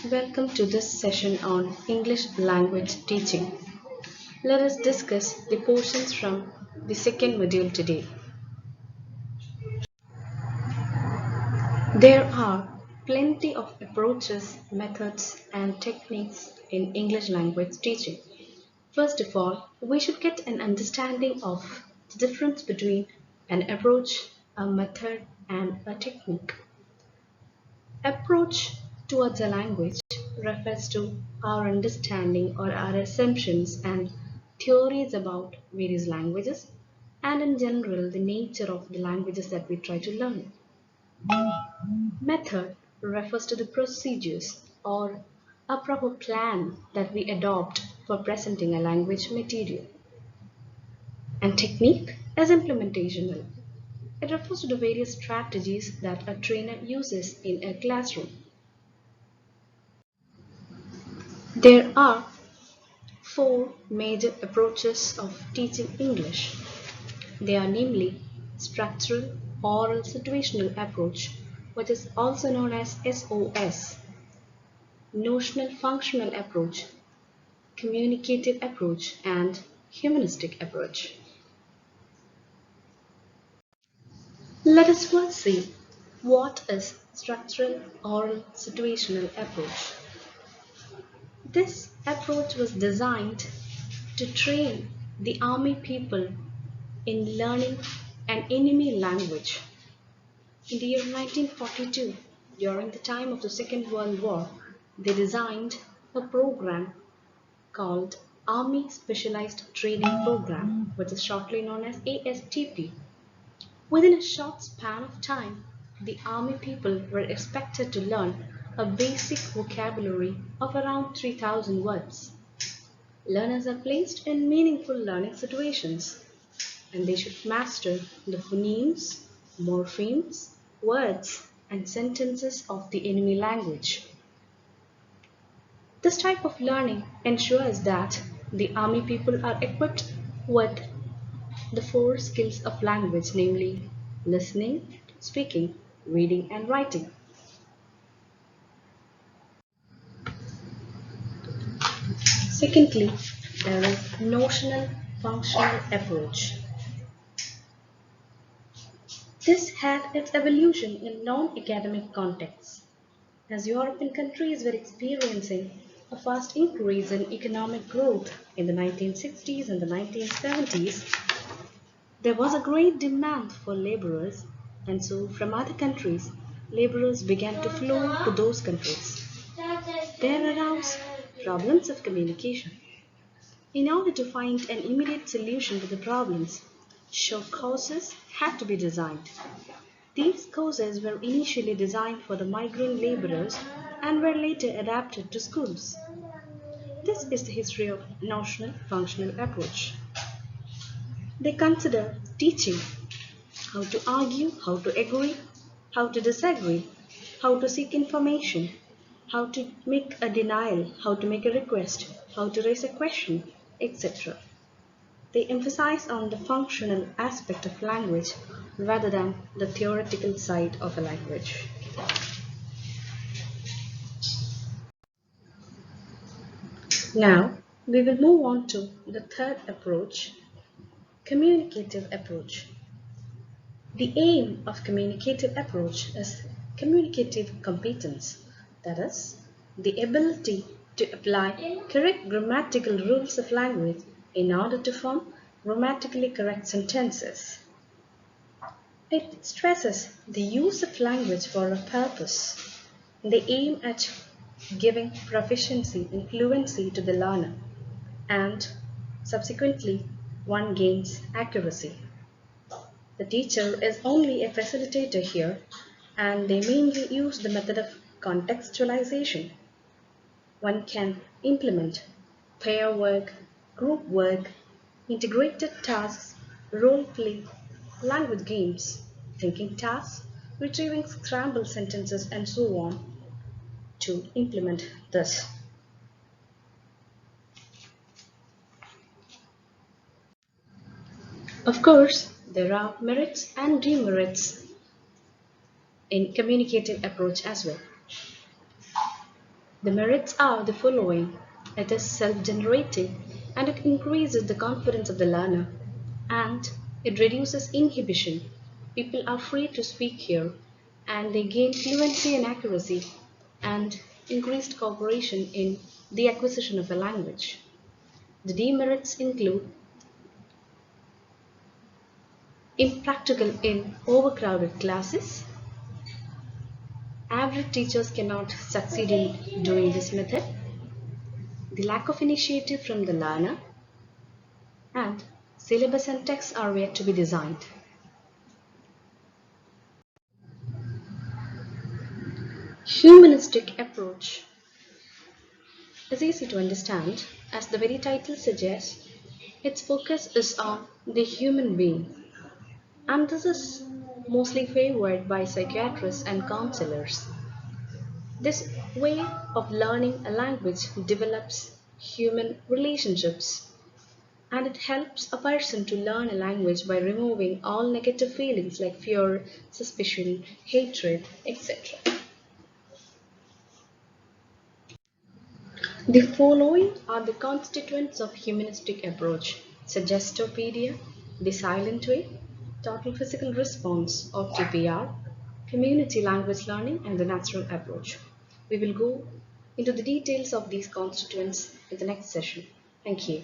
Welcome to this session on English language teaching. Let us discuss the portions from the second module today. There are plenty of approaches, methods, and techniques in English language teaching. First of all, we should get an understanding of the difference between an approach, a method, and a technique. Approach towards a language refers to our understanding or our assumptions and theories about various languages and in general the nature of the languages that we try to learn. Method refers to the procedures or a proper plan that we adopt for presenting a language material. And technique is implementational. It refers to the various strategies that a trainer uses in a classroom. There are four major approaches of teaching English. They are namely Structural-Oral-Situational Approach, which is also known as SOS, Notional Functional Approach, Communicative Approach, and Humanistic Approach. Let us first see what is Structural-Oral-Situational Approach. This approach was designed to train the army people in learning an enemy language. In the year 1942, during the time of the Second World War, they designed a program called Army Specialized Training Program, which is shortly known as ASTP. Within a short span of time, the army people were expected to learn a basic vocabulary of around 3,000 words. Learners are placed in meaningful learning situations, and they should master the phonemes, morphemes, words, and sentences of the enemy language. This type of learning ensures that the army people are equipped with the four skills of language, namely listening, speaking, reading, and writing. Secondly, there is notional functional approach. This had its evolution in non-academic contexts. As European countries were experiencing a fast increase in economic growth in the 1960s and the 1970s, there was a great demand for laborers, and so from other countries, laborers began to flow to those countries. There arose problems of communication. In order to find an immediate solution to the problems, short courses had to be designed. These courses were initially designed for the migrant laborers and were later adapted to schools. This is the history of notional functional approach. They consider teaching how to argue, how to agree, how to disagree, how to seek information, how to make a denial, how to make a request, how to raise a question, etc. They emphasize on the functional aspect of language rather than the theoretical side of a language. Now, we will move on to the third approach, communicative approach. The aim of communicative approach is communicative competence, that is, the ability to apply correct grammatical rules of language in order to form grammatically correct sentences. It stresses the use of language for a purpose. They aim at giving proficiency and fluency to the learner, and subsequently one gains accuracy. The teacher is only a facilitator here, and they mainly use the method of contextualization. One can implement pair work, group work, integrated tasks, role play, language games, thinking tasks, retrieving scrambled sentences, and so on to implement this. Of course, there are merits and demerits in communicative approach as well. The merits are the following. It is self-generating and it increases the confidence of the learner, and it reduces inhibition. People are free to speak here and they gain fluency and accuracy and increased cooperation in the acquisition of a language. The demerits include impractical in overcrowded classes. Average teachers cannot succeed in doing this method. The lack of initiative from the learner, and syllabus and texts are yet to be designed. Humanistic approach is easy to understand. As the very title suggests, its focus is on the human being, and this is mostly favored by psychiatrists and counselors. This way of learning a language develops human relationships, and it helps a person to learn a language by removing all negative feelings like fear, suspicion, hatred, etc. The following are the constituents of humanistic approach: suggestopedia, the silent way, total physical response or TPR, community language learning, and the natural approach. We will go into the details of these constituents in the next session. Thank you.